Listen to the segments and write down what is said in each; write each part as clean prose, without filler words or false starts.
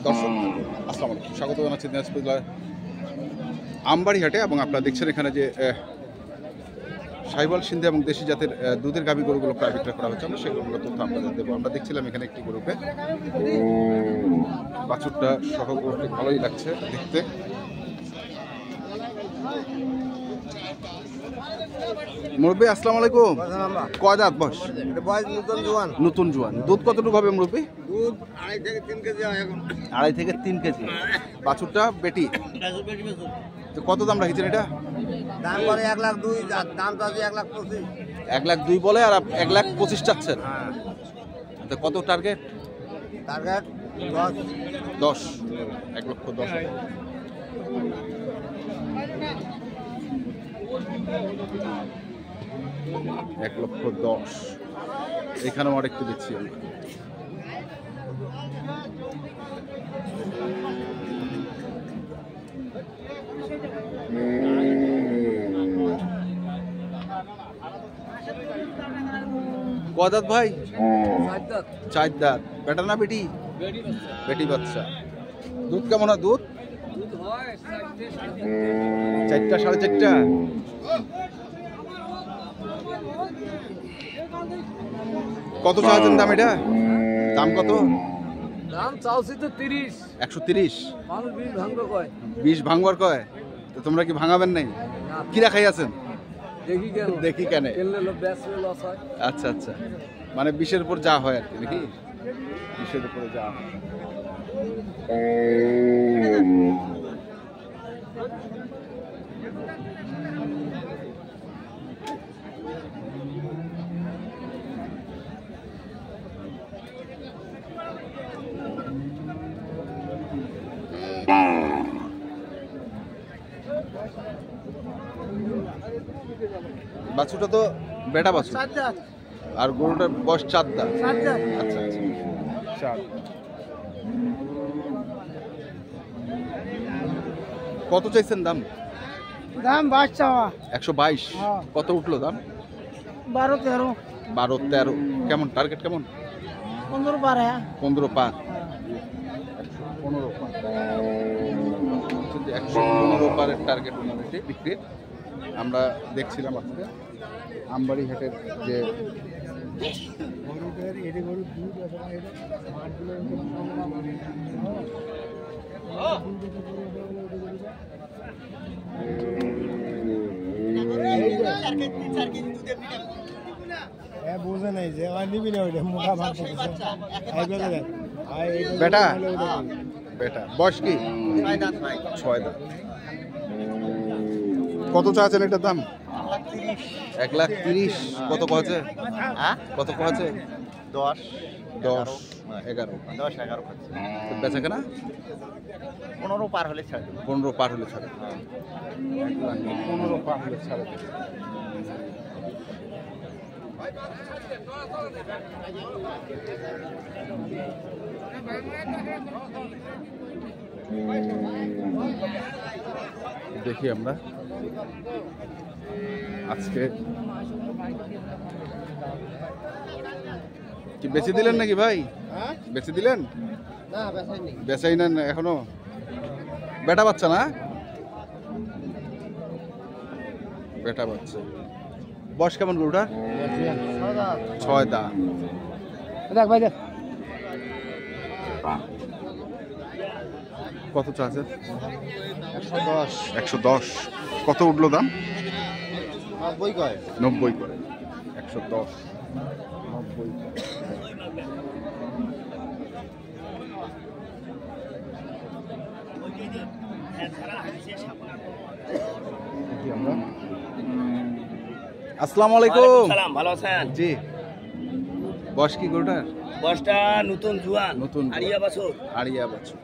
দর্শক আসসালামু আলাইকুম, স্বাগত জানাচ্ছি দিনাজপুর জেলার আমবাড়ি হাটে। এবং আপনারা দেখছেন এখানে যে সাহিওয়াল সিন্ধি এবং দেশি জাতের দুধের গাভী গরুগুলো প্রায় বিক্রয় করা হচ্ছে। আমরা সেগুলো তথ্য আপনাদের দেবো। আমরা দেখছিলাম এখানে একটি গরুকে, বাছুরটা সহ গরুটি ভালোই লাগছে দেখতে। মুরব্বী আসসালামু আলাইকুম, কয় দাঁত বয়স? নতুন জোয়ান। দুধ কতটুকু হবে মুরব্বী? দুধ 2.5 থেকে 3 কেজি হয় এখন। 2.5 থেকে 3 কেজি। বাছুরটা বেটি। তো কত দাম রাখছেন এটা? দাম করে 1,02,000, দাম চাচ্ছি 1,25,000। 1,02,000 বলে আর 1,25,000 চাচ্ছেন। তো কত টার্গেট? টার্গেট 10। 1,10,000। $1,10,000। এখানেও আরেকটু দেখছি আমরা। কয় দাঁত ভাই? 4 দাঁত। বেটা না বেটি? বেটি বাচ্চা। দুধ কেমন হয়? দুধ 4টা 4.5টা। কত চাচ্ছেন দাম এটা? দাম কত? দাম চাচ্ছি তো 30। 130। মানুষ 20 ভাঙবে কয়। 20 ভাঙবার কয়? তো তোমরা কি ভাঙাবেন নাই? কি রাখাই আছেন? দেখি কেন। আচ্ছা আচ্ছা, মানে 20-এর উপর যা হয় আর কি, নাকি? 20-এর উপরে যা হয়। বাছুরটা তো বেটা বাছুর, আর গরুটার বয়স 4 দাঁত। আচ্ছা আচ্ছা, 4। কত চাইছেন দাম? দাম 22 চাওয়া। 122। কত উঠলো দাম? 12-13। কেমন টার্গেট? কেমন? 15 পার। 15 পার। 15 পার। 115 পারের টার্গেট অনুযায়ী বিক্রির। আমরা দেখছিলাম আজকে আমবাড়ি হাটের যে বোঝে নাই যে নিবি না, ওইটা মুখা ভাঙতে বেটা। বেটা বয়স কি? 6 দাঁত। কত চাচ্ছেন এটার দাম? 1,30,000। কত কয়েছে? কত কয়েছে? 10, 11। বেচা কেনা 15 পার হলে ছাড় দেবো। 15 পার হলে ছাড়ে। 15 পার হলে ছাড়ে। দেখি আমরা আজকে কি বেচে দিলেন নাকি ভাই? বেচে দিলেন? না বেচাইনি। বেচাই না এখনো? বেটা বাচ্চা না? বেটা বাচ্চা। বয়স কেমন গরুটার? 6 দাঁত। দেখ ভাই দেখ। কত চাচ্ছেন? 110। 110। কত উঠলো দাম? 90 কয়। 90 করে। 110, 90। আসসালামু আলাইকুম। সালাম, ভালো আছেন? জি। বয়স কি গরুটার? বয়সটা নতুন জুয়ান। নতুন আড়িয়া বাছুর। আড়িয়া বাছুর।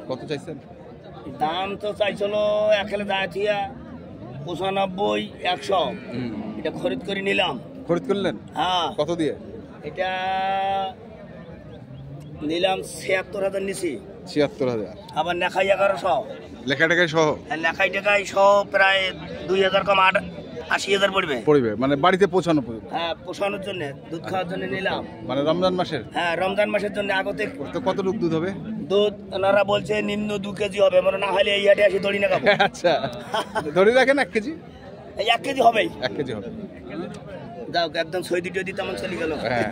কত চাইছেন? দাম তো চাইছিল একেলে দাঁড়িয়ে 95, 100। এটা খরিদ করে নিলাম। খরিদ করলেন? হ্যাঁ। কত দিয়ে? এটা নিলাম 76,000 নিছি। 76,000। আবার নেখাই 1100। লেখা টাকায় সহ? নেখাই টাকায় সহ প্রায় 2,000 কম 80,000 পড়বে। পড়বে মানে বাড়িতে পৌঁছানো পর্যন্ত? হ্যাঁ, পোষানোর জন্য, দুধ খাওয়ার জন্য নিলাম। মানে রমজান মাসের? হ্যাঁ, রমজান মাসের জন্য আগতে। তো কতটুকু দুধ হবে? দুধ ওনারা বলছে নিম্ন 2 কেজি হবে, মানে না হলে এই হাটে আসি দড়ি না খাবো। আচ্ছা, ধরে রাখেন 1 কেজি। এই 1 কেজি হবেই। 1 কেজি হবে। যাও, একদম সৈদি টদি তেমন চলে গেল। হ্যাঁ,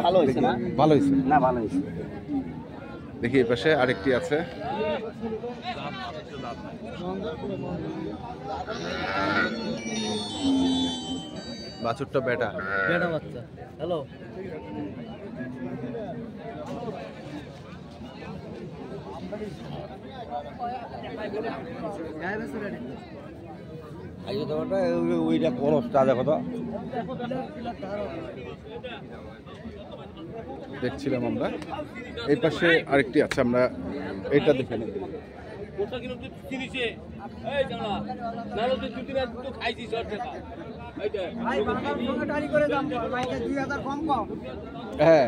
ভালো হয়েছে না? ভালো হয়েছে না, ভালো হয়েছে। দেখি এই পাশে আরেকটি আছে। বাছুরটা বেটা বাচ্চা। হ্যালো, ওইটা খরচ তাজা কথা। দেখছিলাম আমরা। এই পাশে আরেকটি আছে, আমরা এটা দেখে নেব। হ্যাঁ,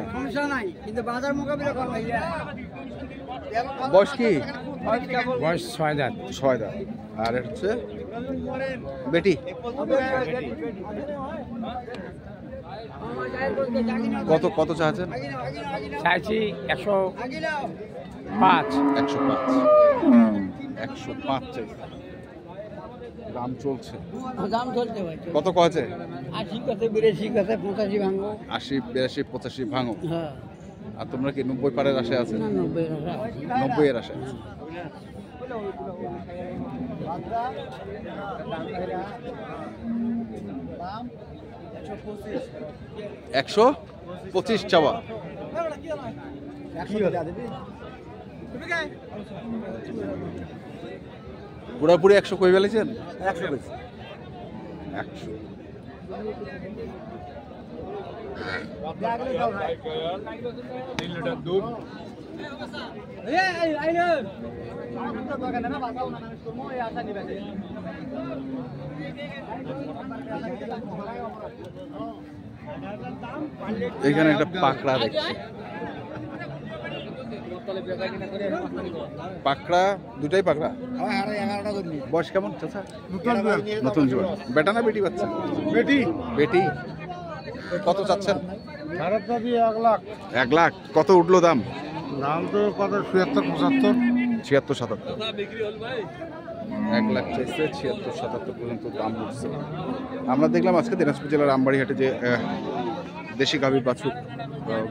বয়স কি? বয়স 6 দাঁত। 6 দাঁত। আর এটা হচ্ছে বেটি। কত কত চাচ্ছেন? চাইছি 105। 105 চাই। দাম চলছে। দাম চলছে ভাই। কত কয়েছে? 80 কাছে 82 কাছে 85 ভাঙবো। 80, 82, 85 ভাঙো। হ্যাঁ, আর তোমরা কি 90 পারের আশায় আছে? না 90 টাকা। 90 এর আশায় আছে। একশো 25 চাওয়া। পুরাপুরি 100 কই ফেলেছেন? 100। এখানে একটা পাকড়া দেখছি। পাকড়া, দুটাই পাকড়া। বয়স কেমন চাচা? নতুন জীবন। বেটা না বেটি বাচ্চা? বেটি। বেটি। কত চাচ্ছেন? 1 লাখ। 1 লাখ। কত উঠলো দাম? দাম তো কত 76, 75। 76, 77। 1 লাখ চাইছে, 76, 77 পর্যন্ত দাম উঠছে। আমরা দেখলাম আজকে দিনাজপুর জেলার আমবাড়িহাটে যে দেশি গাভীর বাছুর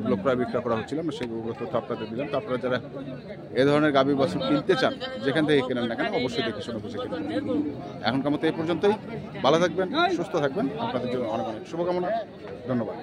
গুলো প্রায় বিক্রয় করা হচ্ছিল, আমরা সেগুলো তথ্য আপনাদের দিলাম। তো আপনারা যারা এ ধরনের গাভীর বাছুর কিনতে চান, যেখান থেকে কেনেন না কেন, অবশ্যই দেখে শুনে বুঝে কিনবেন। এখনকার মতো এই পর্যন্তই। ভালো থাকবেন, সুস্থ থাকবেন। আপনাদের জন্য অনেক অনেক শুভকামনা। ধন্যবাদ।